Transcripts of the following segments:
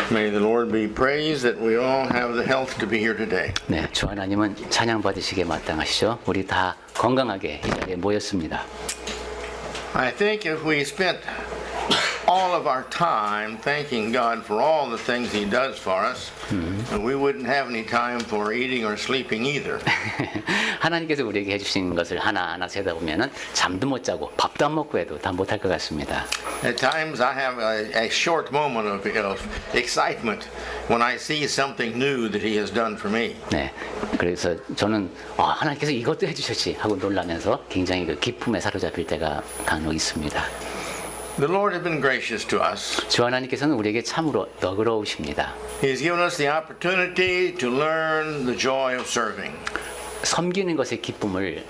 May the Lord be praised that we all have the health to be here today. 네, 주 하나님은 찬양 받으시기에 마땅하시죠. 우리 다 건강하게 이 자리에 모였습니다. I think if we spent all of our time thanking God for all the things He does for us, we wouldn't have any time for eating or sleeping either. 하나님께서 우리에게 해주신 것을 하나하나 세다 보면은 잠도 못 자고 밥도 안 먹고 해도 다 못할 것 같습니다. At times I have a short moment of excitement when I see something new that He has done for me. 네, 그래서 저는 하나님께서 이것도 해주셨지 하고 놀라면서 굉장히 그 기쁨에 사로잡힐 때가 간혹 있습니다. The Lord has been gracious to us. 주 하나님께서는 우리에게 참으로 너그러우십니다. He has given us the opportunity to learn the joy of serving. 섬기는 것의 기쁨을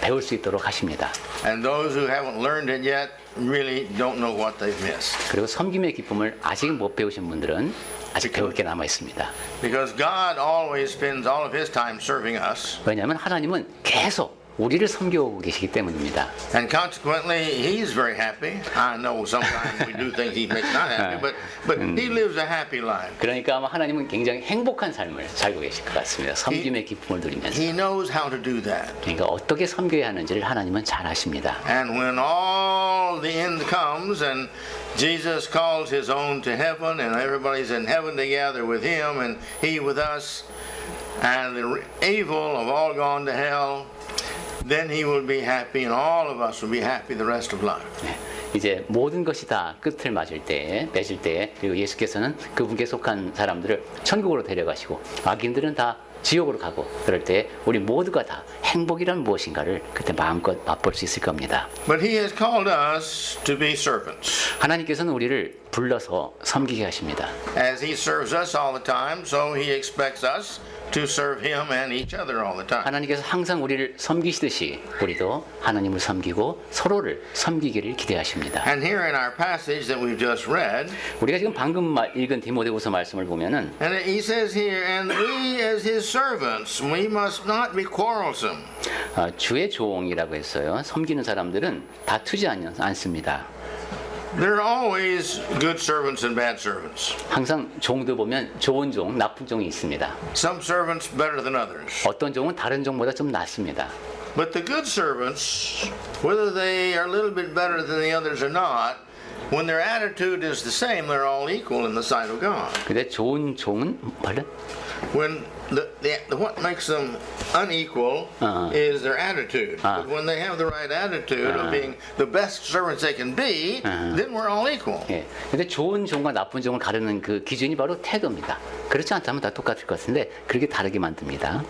배울 수 있도록 하십니다. And those who haven't learned it yet really don't know what they've missed. 그리고 섬김의 기쁨을 아직 못 배우신 분들은 아직 배울 게 남아 있습니다. Because God always spends all of His time serving us. 왜냐하면 하나님은 계속 우리를 섬겨오고 계시기 때문입니다. And consequently, He's very happy. I know sometimes we do things He makes not happy, but He lives a happy life. 그러니까 아마 하나님은 굉장히 행복한 삶을 살고 계실 것 같습니다. 섬김의 기쁨을 누리면서. He knows how to do that. 그러니까 어떻게 섬겨야 하는지를 하나님은 잘 아십니다. And when all the end comes and Jesus calls His own to heaven and everybody's in heaven together with Him and He with us and the evil have all gone to hell, then He will be happy and all of us will be happy the rest of life. 네, 이제 모든 것이 다 끝을 맺을 때 그리고 예수께서는 그분께 속한 사람들을 천국으로 데려가시고 악인들은 다 지옥으로 가고 그럴 때 우리 모두가 다 행복이란 무엇인가를 그때 마음껏 맛볼 수 있을 겁니다. But He has called us to be servants. 하나님께서는 우리를 불러서 섬기게 하십니다. As He serves us all the time, so He expects us to serve Him and each other all the time. 하나님께서 항상 우리를 섬기시듯이 우리도 하나님을 섬기고 서로를 섬기기를 기대하십니다. And here in our passage that we've just read, 우리가 지금 방금 읽은 디모데후서 말씀을 보면은 and He says here, and we as His servants, we must not be quarrelsome. 주의 종이라고 했어요. 섬기는 사람들은 다투지 않습니다. There are always good servants and bad servants. 항상 종도 보면 좋은 종, 나쁜 종이 있습니다. Some servants better than others. 어떤 종은 다른 종보다 좀 낫습니다. But the good servants, whether they are a little bit better than the others or not, when their attitude is the same, they're all equal in the sight of God. 근데 좋은 종은 When what makes them unequal is their attitude. But when they have the right attitude of being the best servants they can be, then we're all equal. 예. 근데 좋은 종과 나쁜 종을 가르는 그 기준이 바로 태도입니다. 그렇지 않다면 다 똑같을 것 같은데 그렇게 다르게 만듭니다.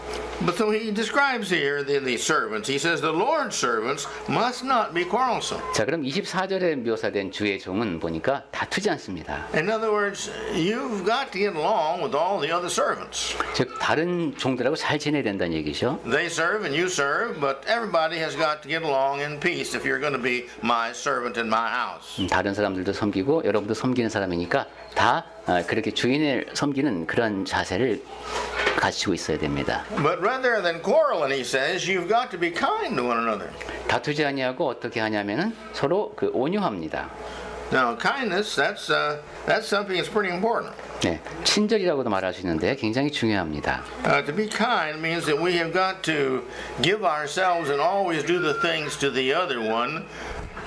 But so He describes here the servants. He says the Lord's servants must not be quarrelsome. 자, 그럼 24절에 묘사된 주의 종은 보니까 다투지 않습니다. In other words, you've got to get along with all the other servants. 즉 다른 종들하고 잘 지내야 된다는 얘기죠. They serve and you serve, but everybody has got to get along in peace if you're going to be my servant in my house. 다른 사람들도 섬기고 여러분도 섬기는 사람이니까 다 그렇게 주인을 섬기는 그런 자세를 가지고 있어야 됩니다. But rather than quarreling, he says, you've got to be kind to one another. 다투지 아니하고 어떻게 하냐면은 서로 그 온유합니다. Now, kindness, that's something that's pretty important. 네, 친절이라고도 말할 수 있는데 굉장히 중요합니다. To be kind means that we have got to give ourselves and always do the things to the other one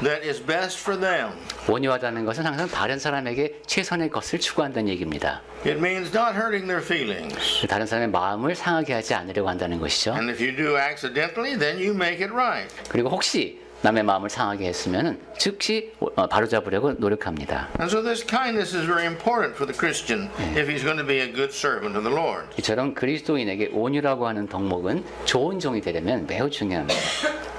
that is best for them. 온유하다는 것은 항상 다른 사람에게 최선의 것을 추구한다는 얘기입니다. It means not hurting their feelings. 다른 사람의 마음을 상하게 하지 않으려고 한다는 것이죠. And if you do accidentally, then you make it right. 그리고 혹시 남의 마음을 상하게 했으면은 즉시 바로잡으려고 노력합니다. And so this kindness is very important for the Christian if he's going to be a good servant of the Lord. 이처럼 그리스도인에게 온유라고 하는 덕목은 좋은 종이 되려면 매우 중요합니다.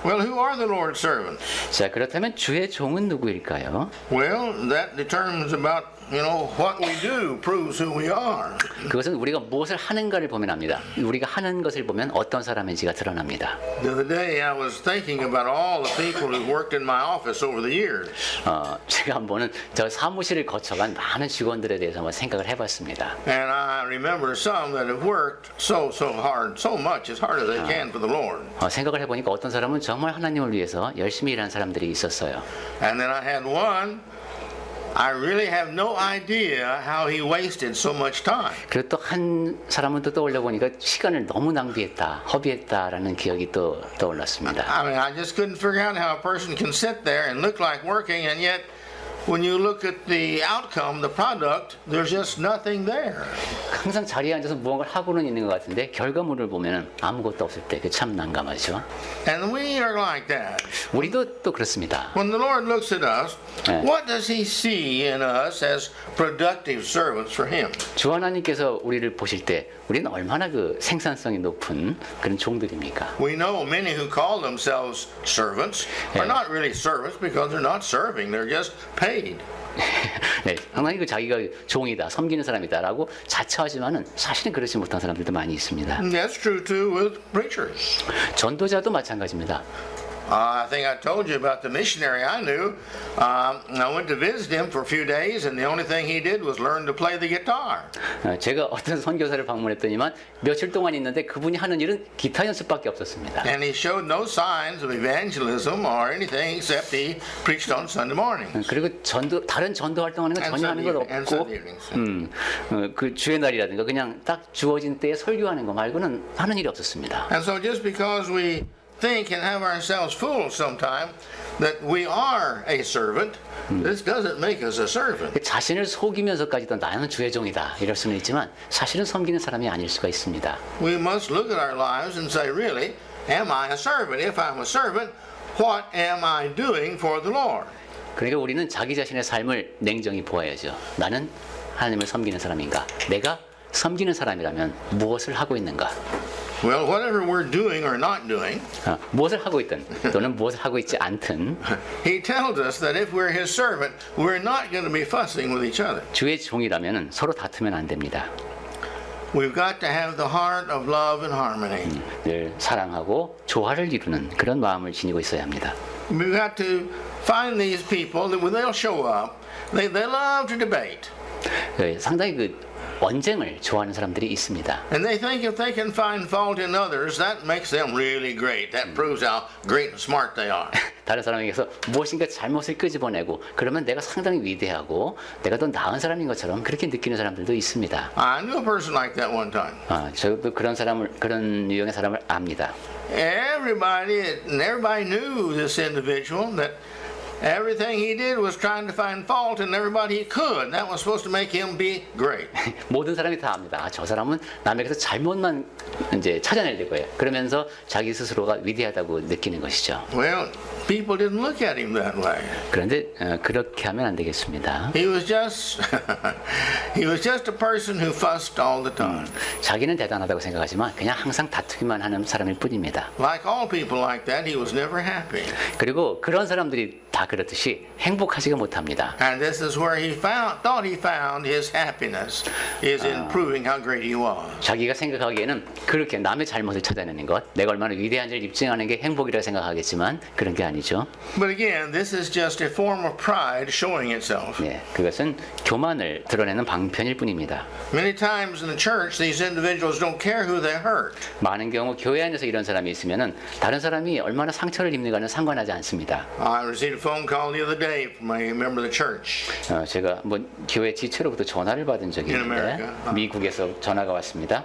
Well, who are the Lord's servants? 자, 그렇다면 주의 종은 누구일까요? Well, that determines about, what we do proves who we are. 그것은 우리가 무엇을 하는가를 보면 압니다. 우리가 하는 것을 보면 어떤 사람인지가 드러납니다. The other day I was thinking about all the people who worked in my office over the years. 제가 한번은 저 사무실을 거쳐간 많은 직원들에 대해서 한번 생각을 해봤습니다. And I remember some that have worked so hard, so much as hard as they can for the Lord. 생각을 해보니까 어떤 사람은 정말 하나님을 위해서 열심히 일하는 사람들이 있었어요. And then I had one, I really have no idea how he wasted so much time. 그리고 또 한 사람은 또 떠올려 보니까 시간을 너무 낭비했다, 허비했다라는 기억이 또 떠올랐습니다. I mean, I just couldn't figure out how a person can sit there and look like working, and yet when you look at the outcome, the product, there's just nothing there. 항상 자리에 앉아서 무언가를 하고는 있는 것 같은데 결과물을 보면은 아무것도 없을 때 그 참 난감하죠. And we are like that. 우리도 또 그렇습니다. When the Lord looks at us, 네. what does He see in us as productive servants for Him? 주 하나님께서 우리를 보실 때 우리는 얼마나 그 생산성이 높은 그런 종들입니까? We know many who call themselves servants are 네. not really servants because they're not serving, they're just paid. 네, 상당히 그 자기가 종이다, 섬기는 사람이다라고 자처하지만은 사실은 그렇지 못한 사람들도 많이 있습니다. And that's true too with preachers. 전도자도 마찬가지입니다. I think I told you about the missionary I knew. I went to visit him for a few days, and the only thing he did was learn to play the guitar. 제가 어떤 선교사를 방문했더니만 며칠 동안 있는데 그분이 하는 일은 기타 연습밖에 없었습니다. And he showed no signs of evangelism or anything except he preached on Sunday mornings. 그리고 다른 전도 활동하는 건 전혀 하는 것 And 없고, Sunday evenings. 그 주의 날이라든가 그냥 딱 주어진 때에 설교하는 거 말고는 하는 일이 없었습니다. And so just because we think and have ourselves fooled sometime that we are a servant, this doesn't make us a servant. 자신을 속이면서까지도 나는 주의 종이다 이럴 수는 있지만 사실은 섬기는 사람이 아닐 수가 있습니다. We must look at our lives and say, really, am I a servant? If I'm a servant, what am I doing for the Lord? 그러니까 우리는 자기 자신의 삶을 냉정히 보아야죠. 나는 하나님을 섬기는 사람인가? 내가 섬기는 사람이라면 무엇을 하고 있는가? Well, whatever we're doing or not doing, 무엇을 하고 있든 또는 무엇을 하고 있지 않든 He tells us that if we're His servant, we're not going to be fussing with each other. 주의 종이라면 서로 다투면 안 됩니다. We've got to have the heart of love and harmony. 늘 사랑하고 조화를 이루는 그런 마음을 지니고 있어야 합니다. We've got to find these people that when they'll show up, they love to debate. 상당히 그 언쟁을 좋아하는 사람들이 있습니다. And they think if they can find fault in others, that makes them really great. That proves how great and smart they are. 다른 사람에게서 무엇인가 잘못을 끄집어내고 그러면 내가 상당히 위대하고 내가 더 나은 사람인 것처럼 그렇게 느끼는 사람들도 있습니다. I knew a person like that one time. 저도 그런 유형의 사람을 압니다. Everybody knew this individual that everything he did was trying to find fault in everybody he could. That was supposed to make him be great. 모든 사람이 다 압니다. 저 사람은 남에게서 잘못만 이제 찾아내려고 해요. 그러면서 자기 스스로가 위대하다고 느끼는 것이죠. Well, people didn't look at him that way. 그런데 그렇게 하면 안 되겠습니다. He was just a person who fussed all the time. 자기는 대단하다고 생각하지만 그냥 항상 다투기만 하는 사람일 뿐입니다. Like all people like that, he was never happy. 그리고 그런 사람들이 다 그렇듯이 행복하지가 못합니다. And this is where thought he found his happiness is in proving how great he was. 자기가 생각하기에는 그렇게 남의 잘못을 찾아내는 것, 내가 얼마나 위대한지를 입증하는 게 행복이라 생각하겠지만 그런 게 아니죠. But again, this is just a form of pride showing itself. 네, 그것은 교만을 드러내는 방편일 뿐입니다. Many times in the church, these individuals don't care who they hurt. 많은 경우 교회 안에서 이런 사람이 있으면은 다른 사람이 얼마나 상처를 입는가는 상관하지 않습니다. I received a phone call the other day from a member of the church. 제가 한번 교회 지체로부터 전화를 받은 적이 In 있는데 America. 미국에서 전화가 왔습니다.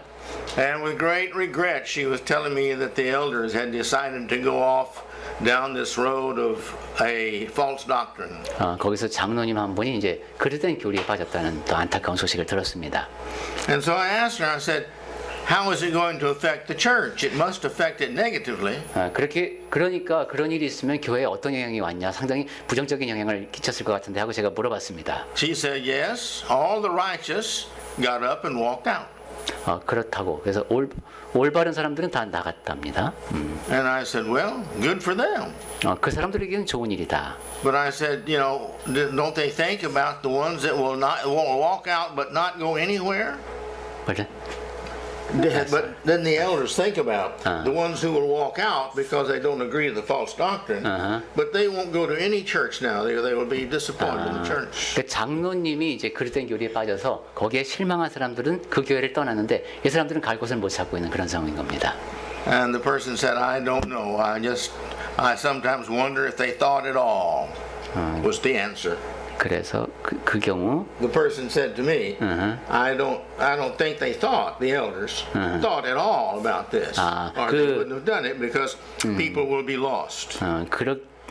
And with great regret, she was telling me that the elders had decided to go off down this road of a false doctrine. 거기서 장로님 한 분이 이제 그릇된 교리에 빠졌다는 또 안타까운 소식을 들었습니다. And so I asked her, I said, how is it going to affect the church? It must affect it negatively. 그러니까 그런 일이 있으면 교회에 어떤 영향이 왔냐 상당히 부정적인 영향을 끼쳤을 것 같은데 하고 제가 물어봤습니다. She said, yes, all the righteous got up and walked out. 그렇다고 그래서 올바른 사람들은 다 나갔답니다. And I said, well, good for them. 그 사람들에게는 좋은 일이다. But I said, you know, don't they think about the ones that will walk out but not go anywhere? 그래? But then the elders think about the ones who will walk out because they don't agree to the false doctrine, but they won't go to any church now. They will be disappointed in the church. 그 장로님이 이제 그릇된 교리에 빠져서 거기에 실망한 사람들은 그 교회를 떠났는데 이 사람들은 갈 곳을 못 찾고 있는 그런 상황인 겁니다. And the person said, I don't know. I sometimes wonder if they thought at all was the answer. 그래서 그 경우 the person said to me, I don't think they thought, the elders, thought at all about this. Or they wouldn't have done it because people will be lost.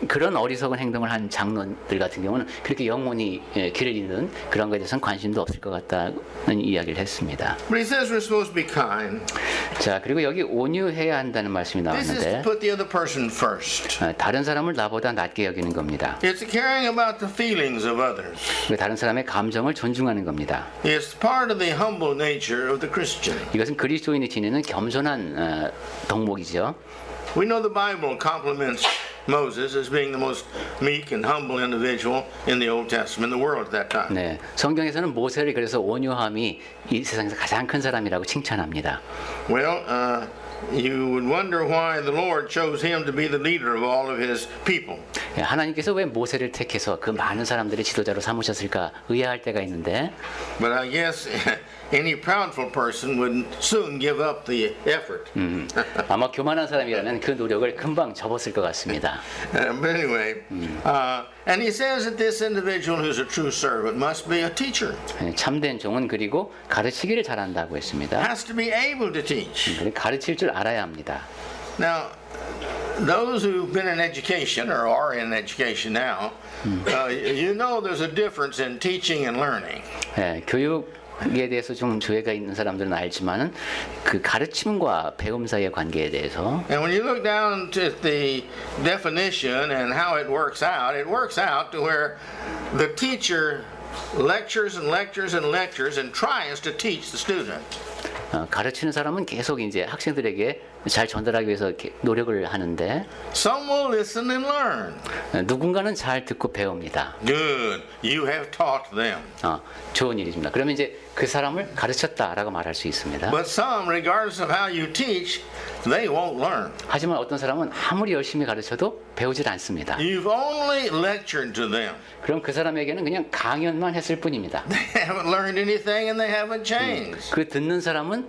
그런 어리석은 행동을 한 장로들 같은 경우는 그렇게 영혼이 길을 잃는 그런 것에 대해서는 관심도 없을 것 같다는 이야기를 했습니다. But he says we're supposed to be kind. 자, 그리고 여기 온유해야 한다는 말씀이 This is to 나왔는데 put the other person first. 다른 사람을 나보다 낮게 여기는 겁니다. It's caring about the feelings of others. 다른 사람의 감정을 존중하는 겁니다. It's part of the humble nature of the Christian. 이것은 그리스도인이 지니는 겸손한 덕목이죠. We know the Bible compliments Moses as being the most meek and humble individual in the Old Testament, in the world at that time. 네, 성경에서는 모세를 그래서 온유함이 이 세상에서 가장 큰 사람이라고 칭찬합니다. Well, you would wonder why the Lord chose him to be the leader of all of his people. 하나님께서 왜 모세를 택해서 그 많은 사람들의 지도자로 삼으셨을까 의아할 때가 있는데 But I guess any proudful person would soon give up the effort. 아마 교만한 사람이라면 그 노력을 금방 접었을 것 같습니다. But anyway, and he says that this individual who's a true servant must be a teacher. 참된 종은 그리고 가르치기를 잘한다고 했습니다. Has to be able to teach. 가르칠 줄 알아야 합니다. Now, those who've been in education or are in education now, you know there's a difference in teaching and learning. 교육에 대해서 좀 조예가 있는 사람들은 알지만은 그 가르침과 배움 사이의 관계에 대해서 And when you look down to the definition and how it works out to where the teacher lectures and lectures and lectures and tries to teach the student. 가르치는 사람은 계속 이제 학생들에게 잘 전달하기 위해서 이렇게 노력을 하는데 Some will listen and learn. 누군가는 잘 듣고 배웁니다. Good, you have taught them. 좋은 일입니다. 그러면 이제 그 사람을 가르쳤다라고 말할 수 있습니다. But some, regardless of how you teach, they won't learn. 하지만 어떤 사람은 아무리 열심히 가르쳐도 배우질 않습니다. You've only lectured to them. 그럼 그 사람에게는 그냥 강연만 했을 뿐입니다. They haven't learned anything and they haven't changed. 그 듣는 사람은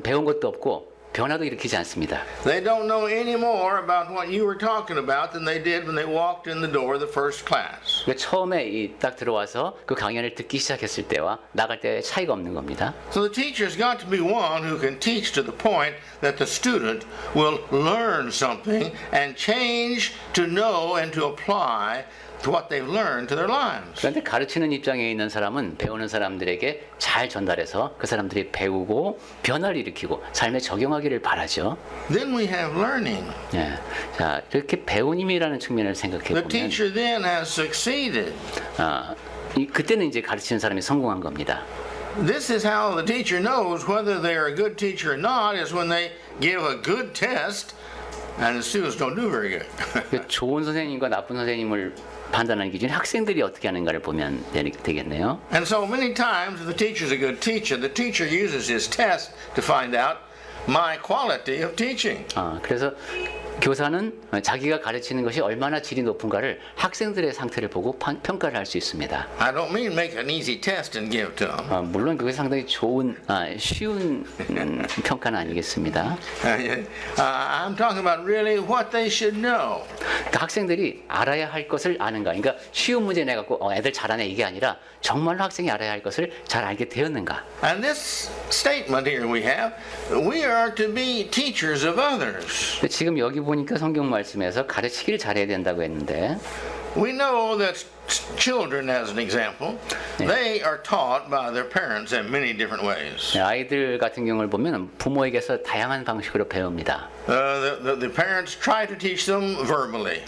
배운 것도 없고 변화도 일으키지 않습니다. They don't know any more about what you were talking about than they did when they walked in the door of the first class. 그러니까 처음에 딱 들어와서 그 강연을 듣기 시작했을 때와 나갈 때 차이가 없는 겁니다. So the teacher's got to be one who can teach to the point that the student will learn something and change to know and to apply what they've learned to their lives. 그런데 가르치는 입장에 있는 사람은 배우는 사람들에게 잘 전달해서 그 사람들이 배우고 변화를 일으키고 삶에 적용하기를 바라죠. Then we have learning. 예. 자, 이렇게 배우님이라는 측면을 생각해 The 보면 teacher then has succeeded. 그때는 이제 가르치는 사람이 성공한 겁니다. This is how the teacher knows whether they're a good teacher or not is when they give a good test and the students don't do very good. 좋은 선생님과 나쁜 선생님을 판단하는 기준이 학생들이 어떻게 하는가를 보면 되겠네요. And so many times if the teacher's a good teacher, the teacher uses his test to find out my quality of teaching. 그래서 교사는 자기가 가르치는 것이 얼마나 질이 높은가를 학생들의 상태를 보고 평가를 할 수 있습니다. I don't mean make an easy test and give to them. 물론 그게 상당히 쉬운 평가는 아니겠습니다. I'm talking about really what they should know. 그러니까 학생들이 알아야 할 것을 아는가. 그러니까 쉬운 문제 내갖고 애들 잘하네 이게 아니라 정말로 학생이 알아야 할 것을 잘 알게 되었는가. And this statement here we are to be teachers of others. 지금 여기 보니까 성경 말씀에서 가르치기를 잘해야 된다고 했는데 We know that children, as an example, they are taught by their parents in many different ways. 아이들 같은 경우를 보면 부모에게서 다양한 방식으로 배웁니다. The parents try to teach them verbally.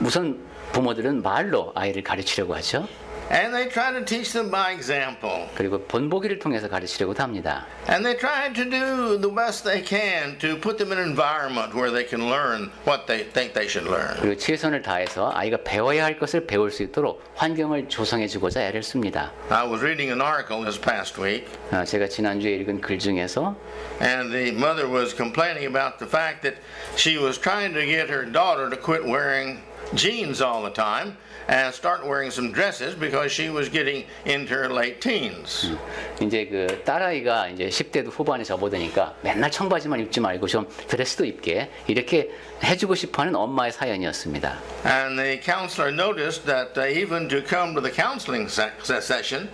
우선 부모들은 말로 아이를 가르치려고 하죠. And they try to teach them by example. 그리고 본보기를 통해서 가르치려고도 합니다. And they try to do the best they can to put them in an environment where they can learn what they think they should learn. 그리고 최선을 다해서 아이가 배워야 할 것을 배울 수 있도록 환경을 조성해주고자 애를 씁니다. I was reading an article this past week. 제가 지난주에 읽은 글 중에서 And the mother was complaining about the fact that she was trying to get her daughter to quit wearing jeans all the time and start wearing some dresses because she was getting into her late teens. 이제 그 딸아이가 이제 10대도 후반에 접어드니까 맨날 청바지만 입지 말고 좀 드레스도 입게 이렇게 해주고 싶어하는 엄마의 사연이었습니다. And the counselor noticed that even to come to the counseling session,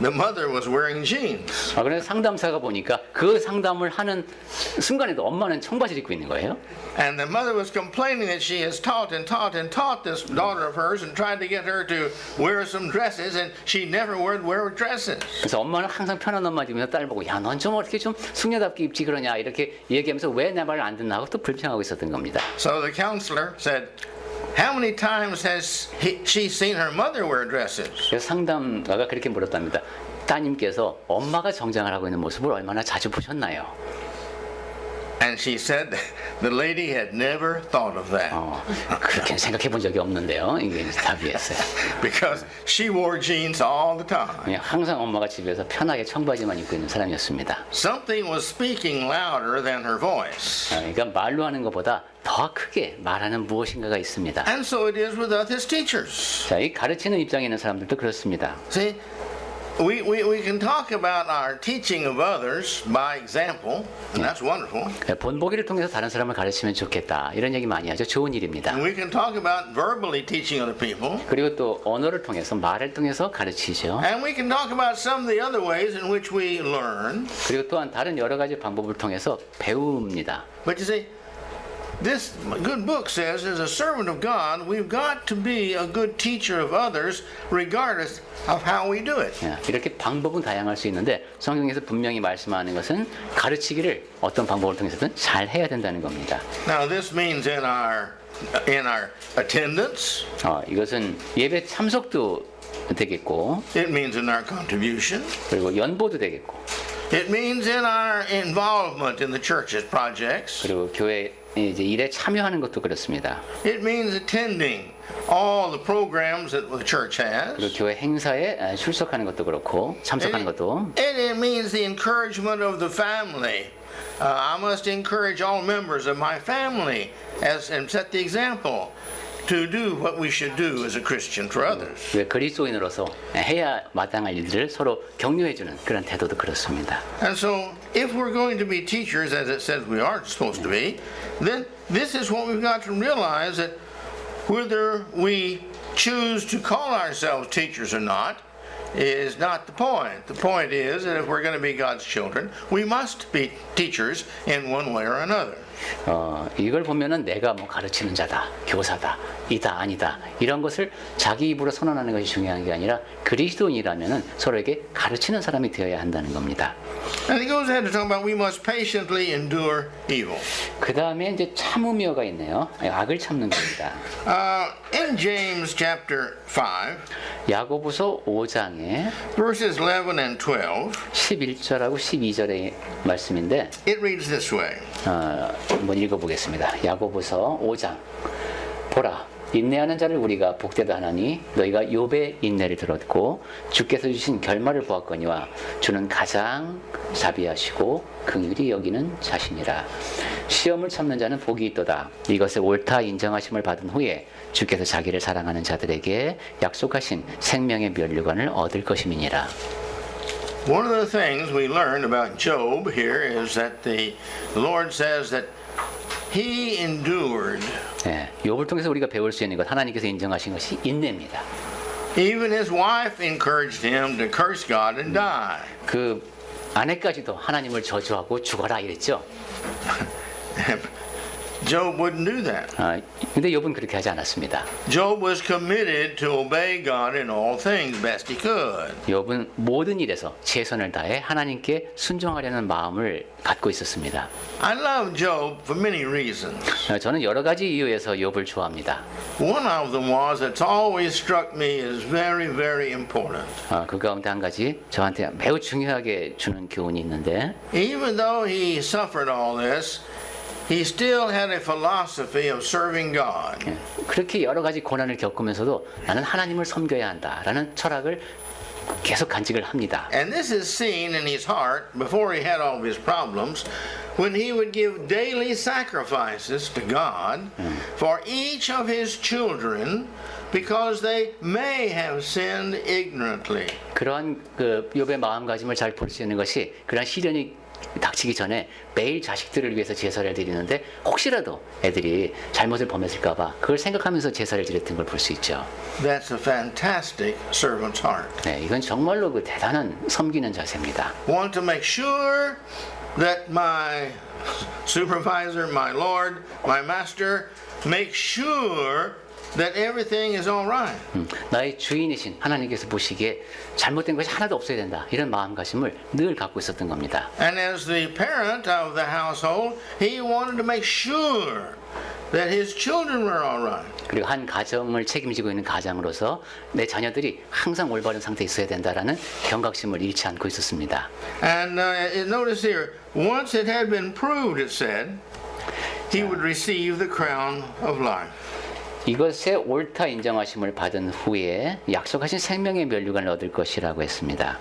the mother was wearing jeans. 그래서 상담사가 보니까 그 상담을 하는 순간에도 엄마는 청바지를 입고 있는 거예요. And the mother was complaining that she has taught and taught and taught this daughter of hers and tried to get her to wear some dresses, and she never would wear dresses. 그래서 엄마는 항상 편한 엄마 집에서 딸 보고 야, 넌 좀 어떻게 좀 숙녀답게 입지 그러냐 이렇게 얘기하면서 왜 내 말을 안 듣나 하고 또 불평하고 있었던 겁니다. So the counselor said, how many times has she seen her mother wear dresses? 그래서 상담가가 그렇게 물었답니다. 따님께서 엄마가 정장을 하고 있는 모습을 얼마나 자주 보셨나요? And she said the lady had never thought of that. 그렇게 생각해 본 적이 없는데요. 이게 답이었어요. Because she wore jeans all the time. 그냥 항상 엄마가 집에서 편하게 청바지만 입고 있는 사람이었습니다. Something was speaking louder than her voice. 그러니까 말로 하는 것보다 더 크게 말하는 무엇인가가 있습니다. And so it is with us as teachers. 자, 이 가르치는 입장에 있는 사람들도 그렇습니다. See, we can talk about our teaching of others by example, and that's wonderful. 본보기를 통해서 다른 사람을 가르치면 좋겠다. 이런 얘기 많이 하죠. 좋은 일입니다. And we can talk about verbally teaching other people. 그리고 또 언어를 통해서 말을 통해서 가르치죠. And we can talk about some of the other ways in which we learn. 그리고 또한 다른 여러 가지 방법을 통해서 배웁니다. But you see, this good book says, as a servant of God, we've got to be a good teacher of others, regardless of how we do it. 이렇게 방법은 다양할 수 있는데 성경에서 분명히 말씀하는 것은 가르치기를 어떤 방법을 통해서든 잘 해야 된다는 겁니다. Now, this means in our attendance. 이것은 예배 참석도 되겠고, It means in our contribution. 그리고 연보도 되겠고, It means in our involvement in the church's projects. 그리고 교회 이제 일에 참여하는 것도 그렇습니다. It means attending all the programs that the church has. 그리고 교회 행사에 출석하는 것도 그렇고 참석하는 것도. And it means the encouragement of the family. I must encourage all members of my family and set the example to do what we should do as a Christian for others. 그리스도인으로서 해야 마땅할 일들을 서로 격려해주는 그런 태도도 그렇습니다. And so, if we're going to be teachers, as it says we are supposed to be, then this is what we've got to realize, that whether we choose to call ourselves teachers or not is not the point. The point is that if we're going to be God's children, we must be teachers in one way or another. 이걸 보면은 내가 뭐 가르치는 자다, 교사다, 이다 아니다 이런 것을 자기 입으로 선언하는 것이 중요한 게 아니라 그리스도인이라면은 서로에게 가르치는 사람이 되어야 한다는 겁니다. And he goes ahead to talk about we must patiently endure evil. 그 다음에 이제 참으며가 있네요. 악을 참는 겁니다. In James chapter 5, 야고보서 5장에 verses 11 and 12, 11절하고 12절의 말씀인데 it reads this way. 한번 읽어보겠습니다. 야고보서 5장. 보라, 인내하는 자를 우리가 복되다 하나니 너희가 욥의 인내를 들었고 주께서 주신 결말을 보았거니와 주는 가장 자비하시고 긍휼히 여기는 자신이라. 시험을 참는 자는 복이 있도다. 이것을 옳다 인정하심을 받은 후에 주께서 자기를 사랑하는 자들에게 약속하신 생명의 면류관을 얻을 것임이니라. One of the things we learned about Job here is that the Lord says that he endured. 욥을 통해서 우리가 배울 수 있는 것, 하나님께서 인정하신 것이 인내입니다. Even his wife encouraged him to curse God and die. 그 아내까지도 하나님을 저주하고 죽어라 이랬죠. Job wouldn't do that. 근데 욥은 그렇게 하지 않았습니다. Job was committed to obey God in all things best he could. 욥은 모든 일에서 최선을 다해 하나님께 순종하려는 마음을 갖고 있었습니다. I love Job for many reasons. 저는 여러 가지 이유에서 욥을 좋아합니다. One of them was that's always struck me as very, very important. 그 가운데 한 가지 저한테 매우 중요하게 주는 교훈이 있는데 Even though he suffered all this, he still had a philosophy of serving God. 그렇게 여러 가지 고난을 겪으면서도 나는 하나님을 섬겨야 한다라는 철학을 계속 간직을 합니다. And this is seen in his heart before he had all of his problems, when he would give daily sacrifices to God for each of his children because they may have sinned ignorantly. 그러한 그 욥의 마음가짐을 잘 볼 수 있는 것이 그러한 시련이 닥치기 전에 매일 자식들을 위해서 제사를 드리는데 혹시라도 애들이 잘못을 범했을까봐 그걸 생각하면서 제사를 드렸던 걸 볼 수 있죠. That's a fantastic servant's heart. 네, 이건 정말로 그 대단한 섬기는 자세입니다. Want to make sure that my supervisor, my Lord, my master, make sure that everything is all right. 나의 주인이신 하나님께서 보시기에 잘못된 것이 하나도 없어야 된다. 이런 마음가짐을 늘 갖고 있었던 겁니다. And as the parent of the household, he wanted to make sure that his children were all right. 그리고 한 가정을 책임지고 있는 가장으로서 내 자녀들이 항상 올바른 상태에 있어야 된다라는 경각심을 잃지 않고 있었습니다. And notice here, once it had been proved, it said, he would receive the crown of life. 이것에 옳다 인정하심을 받은 후에 약속하신 생명의 면류관을 얻을 것이라고 했습니다.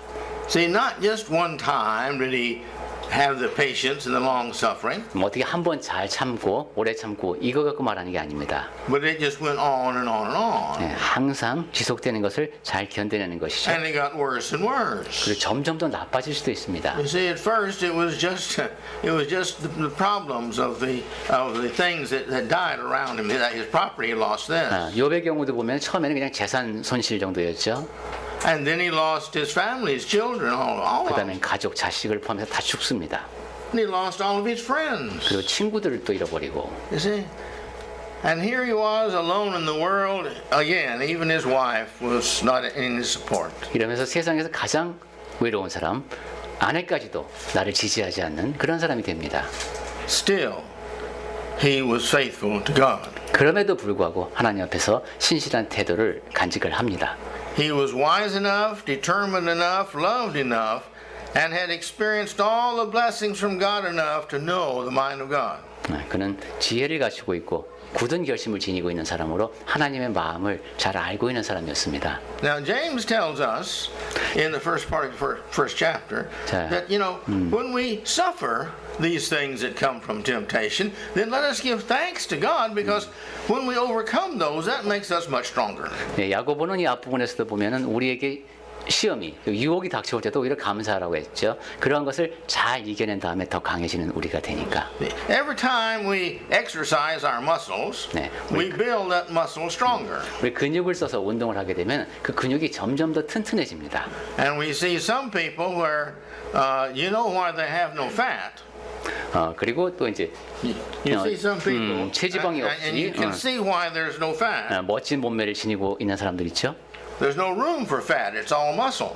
See, not just one time did he have the patience and the long suffering, 어떻게 한 번 잘 참고 오래 참고 이거 갖고 말하는 게 아닙니다. but it just went on and on and on. 네, 항상 지속되는 것을 잘 견뎌내는 것이죠. And it got worse and worse. 그리고 점점 더 나빠질 수도 있습니다. You see, at first it was just the problems of the things that died around him. His property, he lost this, 욥의 경우도 보면 처음에는 그냥 재산 손실 정도였죠. and then he lost his family, his children, all of them. 그다음에 가족, 자식을 포함해서 다 죽습니다. And he lost all of his friends. 그리고 친구들을 또 잃어버리고. You see, and here he was alone in the world again. Even his wife was not in his support. 이러면서 세상에서 가장 외로운 사람, 아내까지도 나를 지지하지 않는 그런 사람이 됩니다. Still, he was faithful to God. 그럼에도 불구하고 하나님 앞에서 신실한 태도를 간직을 합니다. He was wise enough, determined enough, loved enough, and had experienced all the blessings from God enough to know the mind of God. 그는 지혜를 갖추고 있고 굳은 결심을 지니고 있는 사람으로 하나님의 마음을 잘 알고 있는 사람이었습니다. Now James tells us in the first part of the first chapter that when we suffer these things that come from temptation, then let us give thanks to God because when we overcome those, that makes us much stronger. 네, 야고보는 이 앞부분에서도 보면은 우리에게 시험이 유혹이 닥쳐올 때도 오히려 감사하라고 했죠. 그런 것을 잘 이겨낸 다음에 더 강해지는 우리가 되니까. Every time we exercise our muscles, 네, we build that muscle stronger. 우리 근육을 써서 운동을 하게 되면 그 근육이 점점 더 튼튼해집니다. And we see some people where you know why they have no fat. 그리고 또 이제 You see some people, 체지방이 and you 없이 can see why there's no fat. 멋진 몸매를 지니고 있는 사람들 있죠. There's no room for fat. It's all muscle.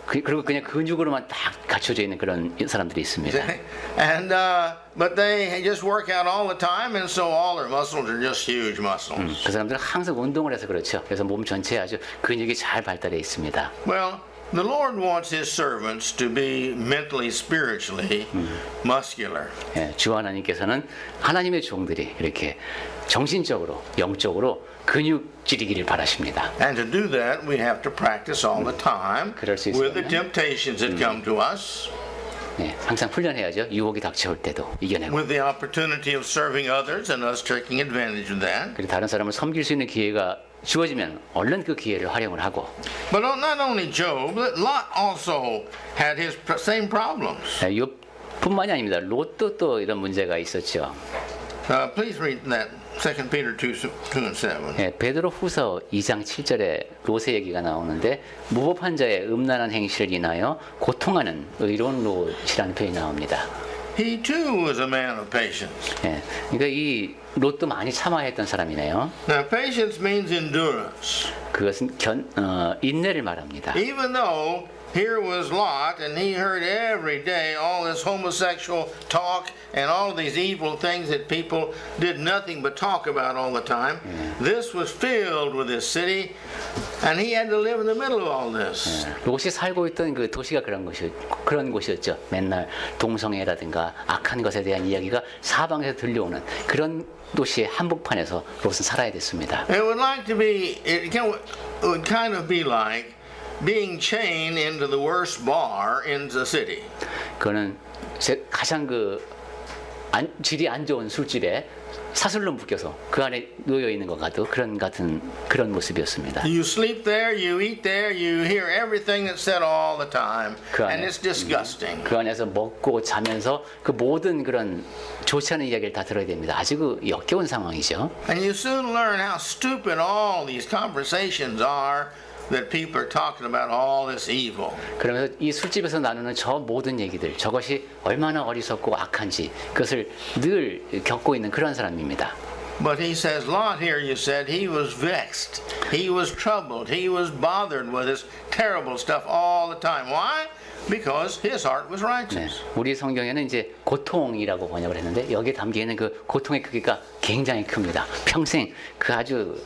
그리고 그냥 근육으로만 딱 갖춰져 있는 그런 사람들이 있습니다. And but they just work out all the time, and so all their muscles are just huge muscles. 그 사람들은 항상 운동을 해서 그렇죠. 그래서 몸 전체에 아주 근육이 잘 발달해 있습니다. Well, the Lord wants His servants to be mentally, spiritually muscular. 예, 주 하나님께서는 하나님의 종들이 이렇게 정신적으로, 영적으로 근육질이기를 바라십니다. And to do that, we have to practice all the time 그럴 수 with the 있어요. temptations that come to us, 네, 항상 훈련해야죠. 유혹이 닥쳐올 때도 이겨내고. with the opportunity of serving others and us taking advantage of that. 그리고 다른 사람을 섬길 수 있는 기회가 주어지면 얼른 그 기회를 활용을 하고. But not only Job, but Lot also had his same problems. 욥뿐만이 아닙니다. 롯도 또 이런 문제가 있었죠. Please read that 2 Peter 2 and 7. 예, 베드로 후서 2장 7절에 롯의 얘기가 나오는데 무법한 자의 음란한 행실을 인하여 고통하는 의로운 롯이라는 표현이 나옵니다. He too was a man of patience. 예, 그러니까 이 롯도 많이 참아했던 사람이네요. Now, patience means endurance. 그것은 인내를 말합니다. Even though here was Lot, and he heard every day all this homosexual talk and all of these evil things that people did nothing but talk about all the time. This was filled with this city, and he had to live in the middle of all this. 롯이 살고 있던 그 도시가 그런 곳이었죠. 맨날 동성애라든가 악한 것에 대한 이야기가 사방에서 들려오는 그런 도시의 한복판에서 롯은 살아야 됐습니다. It would kind of be like being chained into the worst bar in the city. 그거는 가장 질이 안 좋은 술집에 사슬로 묶여서 그 안에 놓여 있는 것 같은 그런 모습이었습니다. You sleep there, you eat there, you hear everything that's said all the time, 그 and 안에, it's disgusting. 그 안에서 먹고 자면서 그 모든 그런 좋지 않은 이야기를 다 들어야 됩니다. 아주 역겨운 상황이죠. And you soon learn how stupid all these conversations are that people are talking about all this evil. 그러면서 이 술집에서 나누는 저 모든 얘기들, 저것이 얼마나 어리석고 악한지 그것을 늘 겪고 있는 그런 사람입니다. But he says, Lot here, you said, he was vexed, he was troubled, he was bothered with this terrible stuff all the time. Why? Because his heart was 네, righteous. 우리 성경에는 이제 고통이라고 번역을 했는데 여기에 담겨 있는 그 고통의 크기가 굉장히 큽니다. 평생 그 아주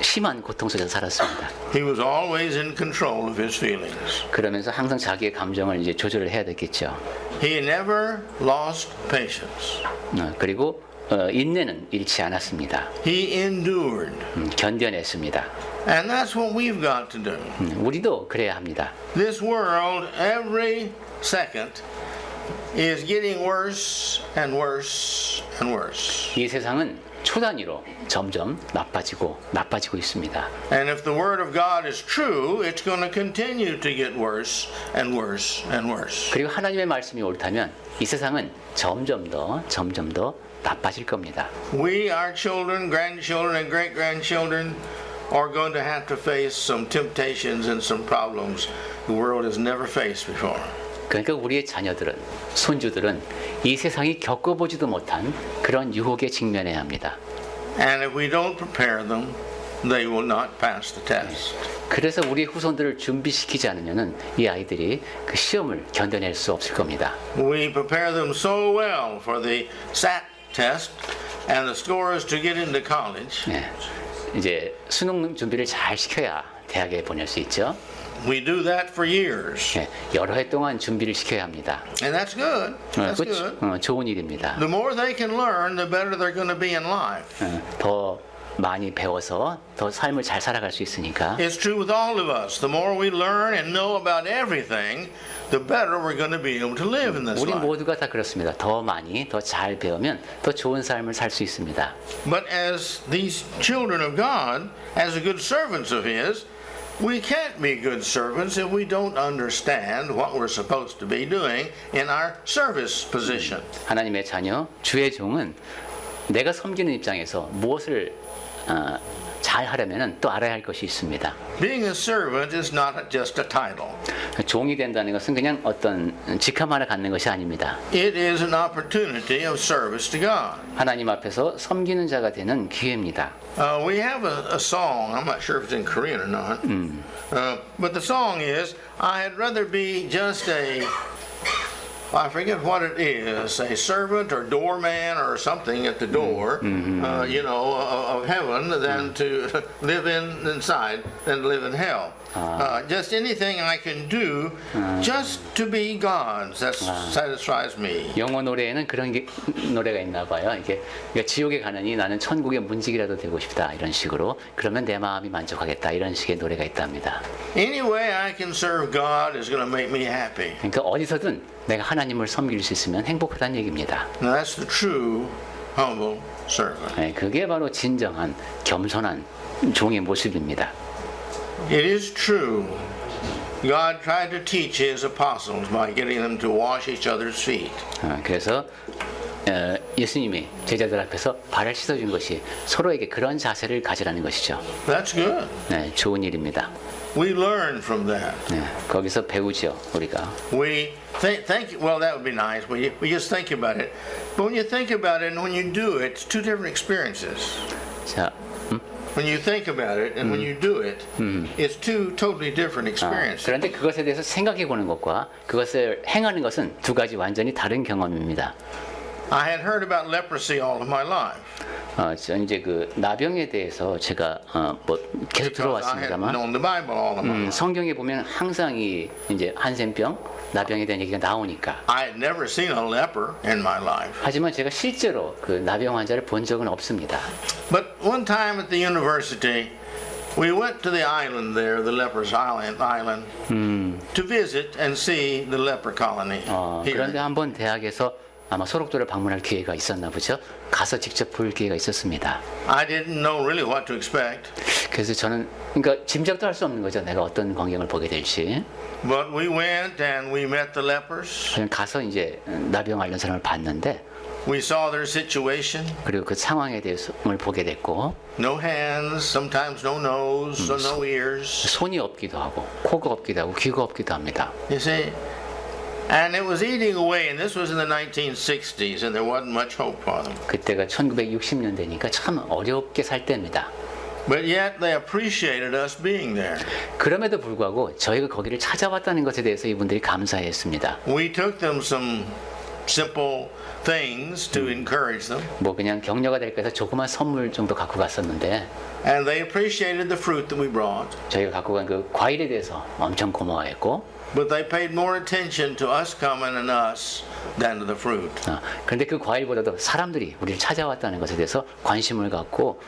심한 고통 속에서 살았습니다. He was always in control of his feelings. 그러면서 항상 자기의 감정을 이제 조절을 해야 되겠죠. He never lost patience. 그리고 인내는 잃지 않았습니다. He endured. 견뎌냈습니다. And that's what we've got to do. 우리도 그래야 합니다. This world, every second, is getting worse and worse and worse. 이 세상은 초단위로 점점 나빠지고 있습니다. And if the Word of God is true, it's going to continue to get worse and worse and worse. 그리고 하나님의 말씀이 옳다면 이 세상은 점점 더 나빠질 겁니다. We, our children, grandchildren, and great-grandchildren are going to have to face some temptations and some problems the world has never faced before. 그러니까 우리의 자녀들은, 손주들은 이 세상이 겪어보지도 못한 그런 유혹에 직면해야 합니다. And if we don't prepare them, they will not pass the test. 그래서 우리 후손들을 준비시키지 않으면은 이 아이들이 그 시험을 견뎌낼 수 없을 겁니다. We prepare them so well for the SAT test and the scores to get into college. 네, 이제 수능 준비를 잘 시켜야 대학에 보낼 수 있죠. We do that for years. 네, 여러 해 동안 준비를 시켜야 합니다. And that's good. That's good. 좋은 일입니다. The more they can learn, the better they're going to be in life. 더 많이 배워서 더 삶을 잘 살아갈 수 있으니까. It's true with all of us. The more we learn and know about everything, the better we're going to be able to live in this 우리 life. 모두가 다 그렇습니다. 더 많이, 더 잘 배우면 더 좋은 삶을 살 수 있습니다. But as these children of God, as good servants of His, we can't be good servants if we don't understand what we're supposed to be doing in our service position. 하나님의 자녀, 주의 종은 내가 섬기는 입장에서 무엇을 잘 하려면은 또 알아야 할 것이 있습니다. Being a servant is not just a title. 종이 된다는 것은 그냥 어떤 직함 하나 갖는 것이 아닙니다. It is an opportunity of service to God. 하나님 앞에서 섬기는 자가 되는 기회입니다. We have a song. I'm not sure if it's in Korean or not. But the song is, I'd rather be just I forget what it is, a servant or doorman or something at the door, of heaven than to live inside and live in hell. Just anything I can do just to be God's, that satisfies me. 영어 노래에는 그런 노래가 있나 봐요. 이게 그러니까 지옥에 가느니 나는 천국의 문지기라도 되고 싶다 이런 식으로. 그러면 내 마음이 만족하겠다 이런 식의 노래가 있답니다. Any way I can serve God is going to make me happy. 그러니까 어디서든 내가 하나님을 섬길 수 있으면 행복하다는 얘기입니다. Now that's the true humble servant. 네, 그게 바로 진정한 겸손한 종의 모습입니다. It is true. God tried to teach His apostles by getting them to wash each other's feet. 그래서 예수님이 제자들 앞에서 발을 씻어준 것이 서로에게 그런 자세를 가지라는 것이죠. That's good. 네, 좋은 일입니다. We learn from that. 네, 거기서 배우죠, 우리가. We think, well, that would be nice. We just think about it. But when you think about it and when you do it, it's two different experiences. 자, When you think about it and when you do it, it's two totally different experiences. 그런데 그것에 대해서 생각해 보는 것과 그것을 행하는 것은 두 가지 완전히 다른 경험입니다. I had heard about leprosy all of my life. 저 이제 그 나병에 대해서 제가 뭐 계속 Because I had 들어왔습니다만 known the Bible all of my life. 성경에 보면 항상 이 이제 한센병, 나병에 대한 얘기가 나오니까. I had never seen a leper in my life. 하지만 제가 실제로 그 나병 환자를 본 적은 없습니다. But one time at the university, we went to the island there, the lepers island, to visit and see the leper colony. 그런데 Here. 한번 대학에서 아마 소록도를 방문할 기회가 있었나 보죠. 가서 직접 볼 기회가 있었습니다. I didn't know really what to expect, 그래서 저는 그러니까 짐작도 할 수 없는 거죠. 내가 어떤 광경을 보게 될지. but we went and we met the lepers. 그냥 가서 이제 나병 앓는 사람을 봤는데 We saw their situation. 그리고 그 상황에 대해서를 보게 됐고 No hands, sometimes no nose, or no ears. 손이 없기도 하고 코가 없기도 하고 귀가 없기도 합니다. You see? And it was eating away, and this was in the 1960s, and there wasn't much hope for them. 그때가 1960년대니까 참 어렵게 살 때입니다. But yet they appreciated us being there. 그럼에도 불구하고 저희가 거기를 찾아왔다는 것에 대해서 이분들이 감사했습니다. We took them some simple things to encourage them, 뭐 그냥 격려가 될까 해서 조그만 선물 정도 갖고 갔었는데 and they appreciated the fruit that we brought. 저희가 갖고 간 그 과일에 대해서 엄청 고마워했고 But they paid more attention to us coming and us than to the fruit. 그런데 그 과일보다도 사람들이 우리를 찾아왔다는 것에 대해서 관심을 갖고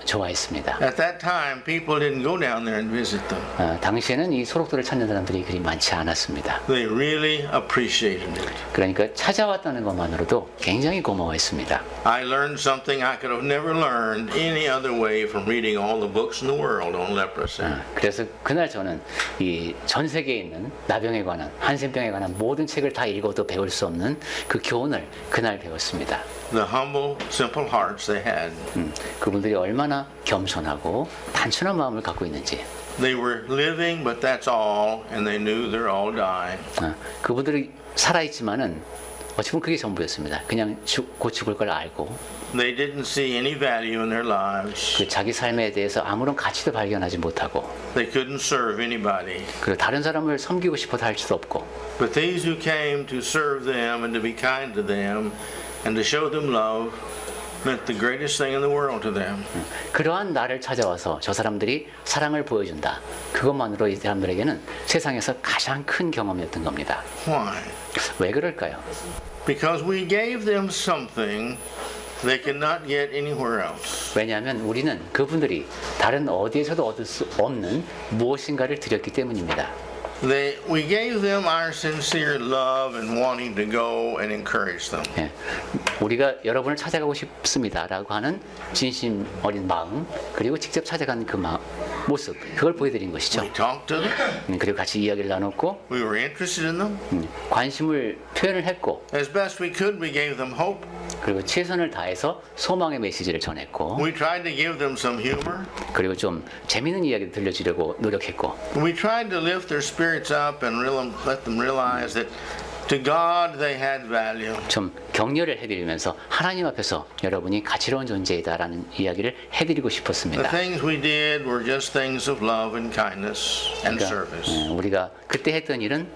좋아했습니다. At that time, people didn't go down there and visit them. 당시에는 이 소록도를 찾는 사람들이 그리 많지 않았습니다. They really appreciated it. 그러니까 찾아왔다는 것만으로도 굉장히 고마워했습니다. I learned something I could have never learned any other way from reading all the books in the world on leprosy. 그래서 그날 저는 이 전 세계에 있는 나병에 관한 한센병에 관한 모든 책을 다 읽어도 배울 수 없는 그 교훈을 그날 배웠습니다. The humble, simple hearts they had. 그분들이 얼마나 겸손하고 단순한 마음을 갖고 있는지. They were living, but that's all, and they knew they're all dying. 그분들이 살아있지만은 어찌 보면 그게 전부였습니다. 그냥 곧 죽을 걸 알고 They didn't see any value in their lives. 그 자기 삶에 대해서 아무런 가치도 발견하지 못하고 They couldn't serve anybody. 그리고 다른 사람을 섬기고 싶어도 할 수도 없고 But these who came to serve them and to be kind to them and to show them love meant the greatest thing in the world to them. 그러한 나를 찾아와서 저 사람들이 사랑을 보여준다. 그것만으로 이 사람들에게는 세상에서 가장 큰 경험이었던 겁니다. Why? 왜 그럴까요? Because we gave them something they could not get anywhere else. 왜냐하면 우리는 그분들이 다른 어디에서도 얻을 수 없는 무엇인가를 드렸기 때문입니다. We gave them our sincere love and wanting to go and encourage them. 예, 우리가 여러분을 찾아가고 싶습니다라고 하는 진심 어린 마음 그리고 직접 찾아간 그 모습 그걸 보여드린 것이죠. We talked to them. 그리고 같이 이야기를 나눴고 We were interested in them. 관심을 표현을 했고 As best we could, we gave them hope. 그리고 최선을 다해서 소망의 메시지를 전했고 We tried to give them some humor. 그리고 좀 재미있는 이야기를 들려주려고 노력했고 We tried to lift their spirits up and let them realize that to God they had value. 좀 격려를 해드리면서 하나님 앞에서 여러분이 가치로운 존재이다라는 이야기를 해드리고 The 싶었습니다. things we did were just things of love and kindness and service. 우리가 그때 했던 일은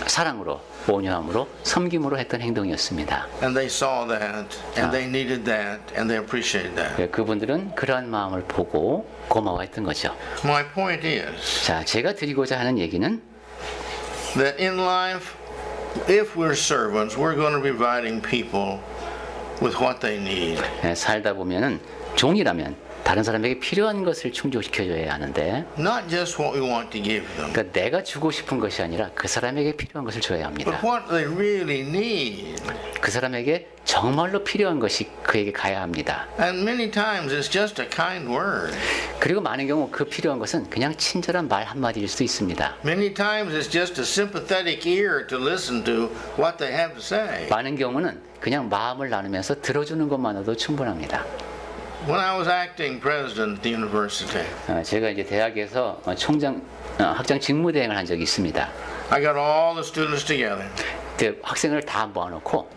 사랑으로 온유함으로 섬김으로 했던 행동이었습니다. And they saw that, and they needed that, and they appreciated that. 그분들은 그러한 마음을 보고 고마워했던 거죠. My point is 자, 제가 드리고자 하는 얘기는 that in life, if we're servants, we're going to be providing people with what they need. 살다 보면은 종이라면 다른 사람에게 필요한 것을 충족시켜줘야 하는데 Not just what we want to give them, 그러니까 내가 주고 싶은 것이 아니라 그 사람에게 필요한 것을 줘야 but 합니다. what they really need. 그 사람에게 정말로 필요한 것이 그에게 가야 합니다. And many times it's just a kind word. 그리고 많은 경우 그 필요한 것은 그냥 친절한 말 한마디일 수도 있습니다. Many times it's just a sympathetic ear to listen to what they have to say. 많은 경우는 그냥 마음을 나누면서 들어주는 것만으로도 충분합니다. When I was acting president at the university, 제가 이제 대학에서 학장 직무대행을 한 적이 있습니다. I got all the students together. 그때 학생을 다 모아놓고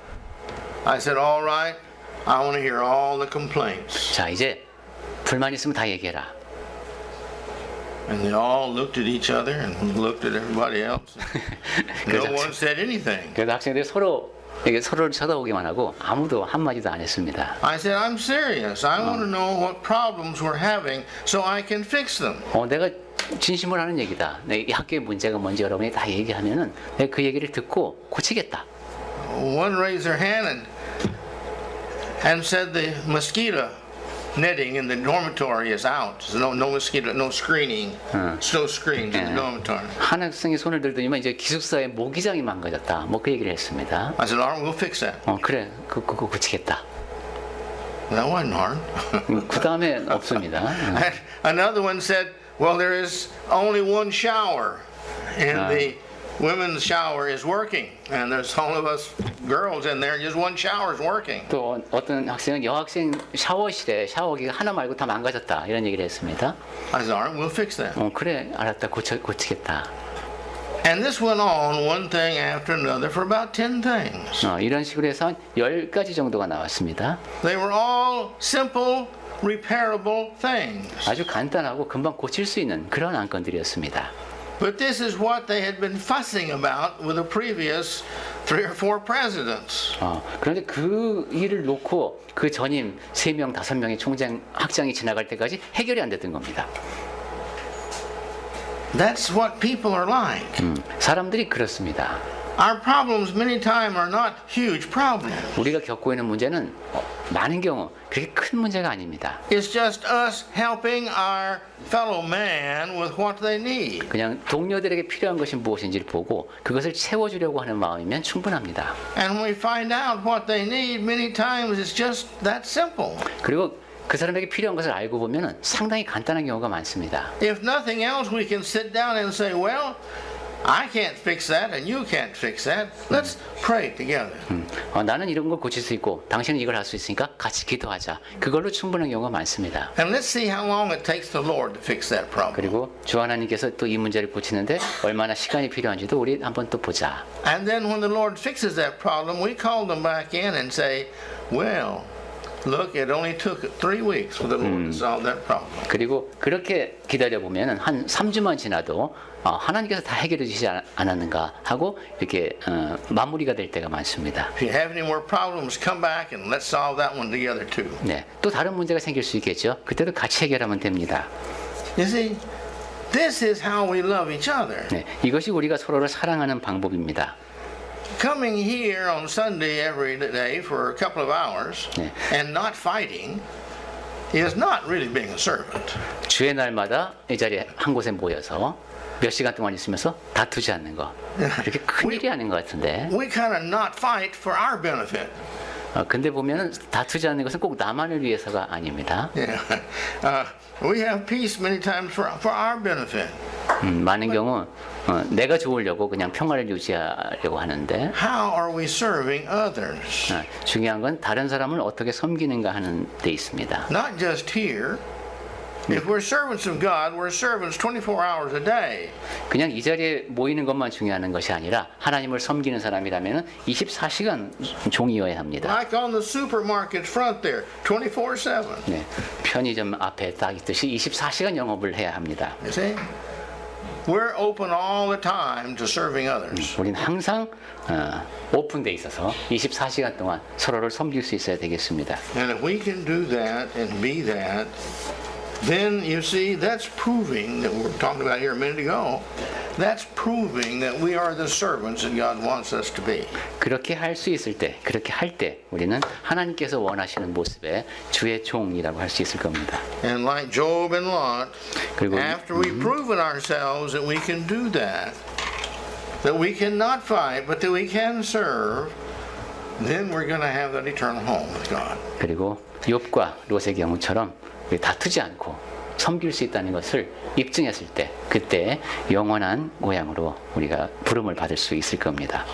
I said, all right, I want to hear all the complaints. 자 이제 불만 있으면 다 얘기해라. And they all looked at each other and looked at everybody else. No one said anything. 그래서 학생들이 서로를 쳐다보기만 하고 아무도 한마디도 안 했습니다. I said, I'm serious. I want to know what problems we're having so I can fix them. 내가 진심으로 하는 얘기다. 이 학교의 문제가 뭔지 여러분이 다 얘기하면은 내가 그 얘기를 듣고 고치겠다. One raised their hand and said the mosquito netting in the dormitory is out. So no mosquito, no screening, no screens in the dormitory. 한 학생이 손을 들더니만 이제 기숙사의 모기장이 망가졌다. 뭐 그 얘기를 했습니다. I said, Lord, we'll fix that. 그래, 그거 고치겠다. That wasn't hard. 그 다음에 없습니다. And another one said, well, there is only one shower, and the women's shower is working, and there's all of us girls in there, and just one shower is working. 또 어떤 학생은 여학생 샤워실에 샤워기가 하나 말고 다 망가졌다 이런 얘기를 했습니다. I said, all right, we'll fix that. 그래, 알았다, 고치겠다. And this went on one thing after another for about 10 things. 이런 식으로 해서 한 10가지 정도가 나왔습니다. They were all simple, repairable things. 아주 간단하고 금방 고칠 수 있는 그런 안건들이었습니다. But this is what they had been fussing about with the previous 3 or 4 presidents. 그런데 그 일을 놓고 그 전임 3명, 5명의 총장, 학장이 지나갈 때까지 해결이 안 됐던 겁니다. That's what people are like. 사람들이 그렇습니다. Our problems many times are not huge problems. 우리가 겪고 있는 문제는 많은 경우 그렇게 큰 문제가 아닙니다. It's just us helping our fellow man with what they need. 그냥 동료들에게 필요한 것이 무엇인지를 보고 그것을 채워주려고 하는 마음이면 충분합니다. And when we find out what they need, many times it's just that simple. 그리고 그 사람에게 필요한 것을 알고 보면 상당히 간단한 경우가 많습니다. If nothing else, we can sit down and say, well, I can't fix that and you can't fix that. Let's pray together. 나는 이런 걸 고칠 수 있고 당신은 이걸 할 수 있으니까 같이 기도하자. 그걸로 충분한 경우가 많습니다. And let's see how long it takes the Lord to fix that problem. 그리고 주 하나님께서 또 이 문제를 고치는데 얼마나 시간이 필요한지도 우리 한번 또 보자. And then when the Lord fixes that problem, we call them back in and say, well, look, it only took 3 weeks for the Lord to solve that problem. 그리고 그렇게 기다려 보면 한 3주만 지나도 하나님께서 다 해결해 주시지 않았는가 하고 이렇게 마무리가 될 때가 많습니다. If you have any more problems, come back and let's solve that one together too. 네, 또 다른 문제가 생길 수 있겠죠. 그때도 같이 해결하면 됩니다. You see, this is how we love each other. 네, 이것이 우리가 서로를 사랑하는 방법입니다. Coming here on Sunday every day for a couple of hours and not fighting is not really being a servant. 주의 날마다 이 자리에 한 곳에 모여서 몇 시간 동안 있으면서 다투지 않는 거. 이렇게 큰 일이 아닌 것 같은데. We kind of not fight for our benefit. 근데 보면은 다투지 않는 것은 꼭 나만을 위해서가 아닙니다. Yeah. We have peace many times for our benefit. 많은 경우 내가 좋으려고 그냥 평화를 유지하려고 하는데 How are we serving others? 중요한 건 다른 사람을 어떻게 섬기는가 하는 데 있습니다. Not just here. If we're servants of God, we're servants 24 hours a day. 그냥 이 자리에 모이는 것만 중요한 것이 아니라 하나님을 섬기는 사람이라면 24시간 종이어야 합니다. Like on the supermarket front there, 24/7. 네, 편의점 앞에 딱 있듯이 24시간 영업을 해야 합니다. You see? We're open all the time to serving others. 우리는 항상 오픈돼 있어서 24시간 동안 서로를 섬길 수 있어야 되겠습니다. And if we can do that and be that, then you see that's proving that we were talking about here a minute ago. That's proving that we are the servants that God wants us to be. 그렇게 할 수 있을 때, 그렇게 할 때 우리는 하나님께서 원하시는 모습의 주의 종이라고 할 수 있을 겁니다. And like Job and Lot, 그리고 after we've proven ourselves that we can do that we cannot fight, but that we can serve, then we're going to have that eternal home with God. 그리고 욥과 롯의 경우처럼 우리 다투지 않고 섬길 수 있다는 것을 입증했을 때 그때 영원한 고향으로 우리가 부름을 받을 수 있을 겁니다.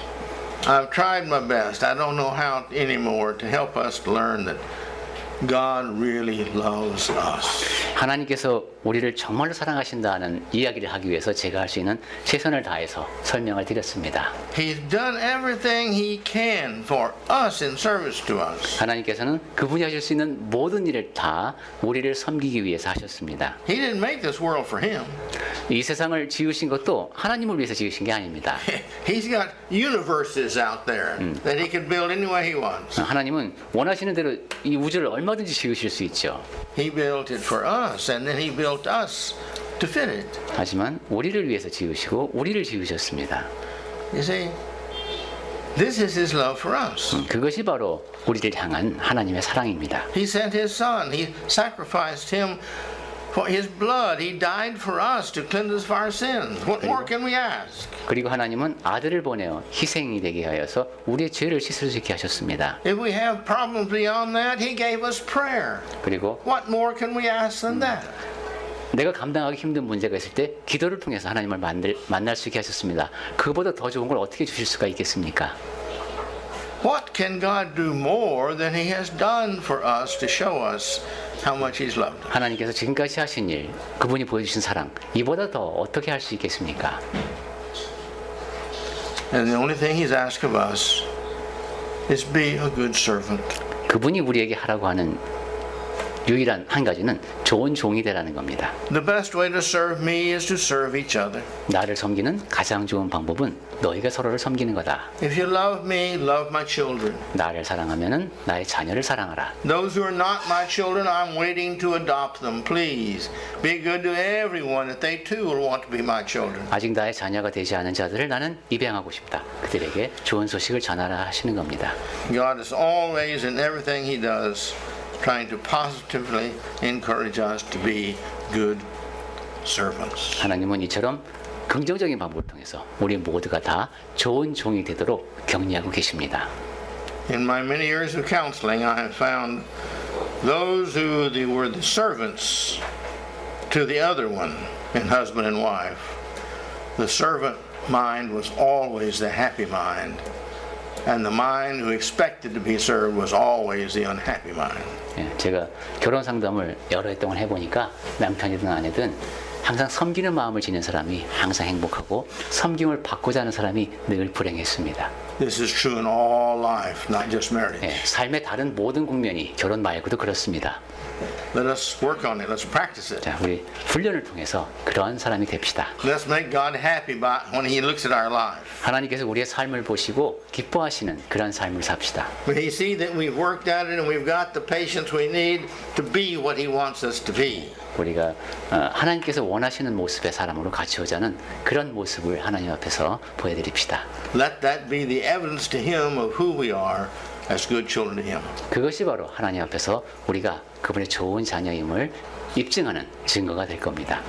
I've tried my best. I don't know how anymore to help us learn that God really loves us. 하나님께서 우리를 정말로 사랑하신다는 이야기를 하기 위해서 제가 할 수 있는 최선을 다해서 설명을 드렸습니다. He's done everything he can for us in service to us. 하나님께서는 그분이 하실 수 있는 모든 일을 다 우리를 섬기기 위해서 하셨습니다. He didn't make this world for him. 이 세상을 지으신 것도 하나님을 위해서 지으신 게 아닙니다. He's got universes out there that he can build any way he wants. 하나님은 원하시는 대로 이 우주를 얼마든지 지으실 수 있죠. He built it for us, and then he built us to fit it. 하지만 우리를 위해서 지으시고 우리를 지으셨습니다. You see, This is his love for us. 그것이 바로 우리를 향한 하나님의 사랑입니다. He sent his son. He sacrificed him for his blood. He died for us to cleanse us of our sins. What more can we ask? 그리고 하나님은 아들을 보내어 희생이 되게 하여서 우리의 죄를 씻을 수 있게 하셨습니다. If we have problems beyond that, he gave us prayer. 그리고 What more can we ask than that? 내가 감당하기 힘든 문제가 있을 때 기도를 통해서 하나님을 만날 수 있게 하셨습니다. 그보다 더 좋은 걸 어떻게 주실 수가 있겠습니까? What can God do more than he has done for us to show us how much he's loved us? 하나님께서 지금까지 하신 일, 그분이 보여주신 사랑, 이보다 더 어떻게 할 수 있겠습니까? And the only thing he's asked of us is be a good servant. 그분이 우리에게 하라고 하는 유일한 한 가지는 좋은 종이 되라는 겁니다. The best way to serve me is to serve each other. 나를 섬기는 가장 좋은 방법은 너희가 서로를 섬기는 거다. If you love me, love my children. 나를 사랑하면은 나의 자녀를 사랑하라. Those who are not my children, I'm waiting to adopt them. Please be good to everyone that they too will want to be my children. 아직 나의 자녀가 되지 않은 자들을 나는 입양하고 싶다. 그들에게 좋은 소식을 전하라 하시는 겁니다. God is always in everything he does trying to positively encourage us to be good servants. 하나님은 이처럼 긍정적인 방법을 통해서 우리 모두가 다 좋은 종이 되도록 격려하고 계십니다. In my many years of counseling, I have found those who were the servants to the other one, in husband and wife, the servant mind was always the happy mind, and the mind who expected to be served was always the unhappy mind. 제가 결혼 상담을 여러 해 동안 해보니까 남편이든 아내든 항상 섬기는 마음을 지닌 사람이 항상 행복하고 섬김을 받고자 하는 사람이 늘 불행했습니다. This is true in all life, not just marriage. 삶의 다른 모든 국면이 결혼 말고도 그렇습니다. Let us work on it. Let's practice it. 자, 우리 훈련을 통해서 그러한 사람이 됩시다. Let's make God happy when He looks at our life. 하나님께서 우리의 삶을 보시고 기뻐하시는 그런 삶을 삽시다. When He sees that we've worked at it and we've got the patience we need to be what He wants us to be. 우리가 하나님께서 원하시는 모습의 사람으로 갖추어자는 그런 모습을 하나님 앞에서 보여드립시다. Let that be the evidence to Him of who we are as good children to Him. 그것이 바로 하나님 앞에서 우리가 그분의 좋은 자녀임을 입증하는 증거가 될 겁니다.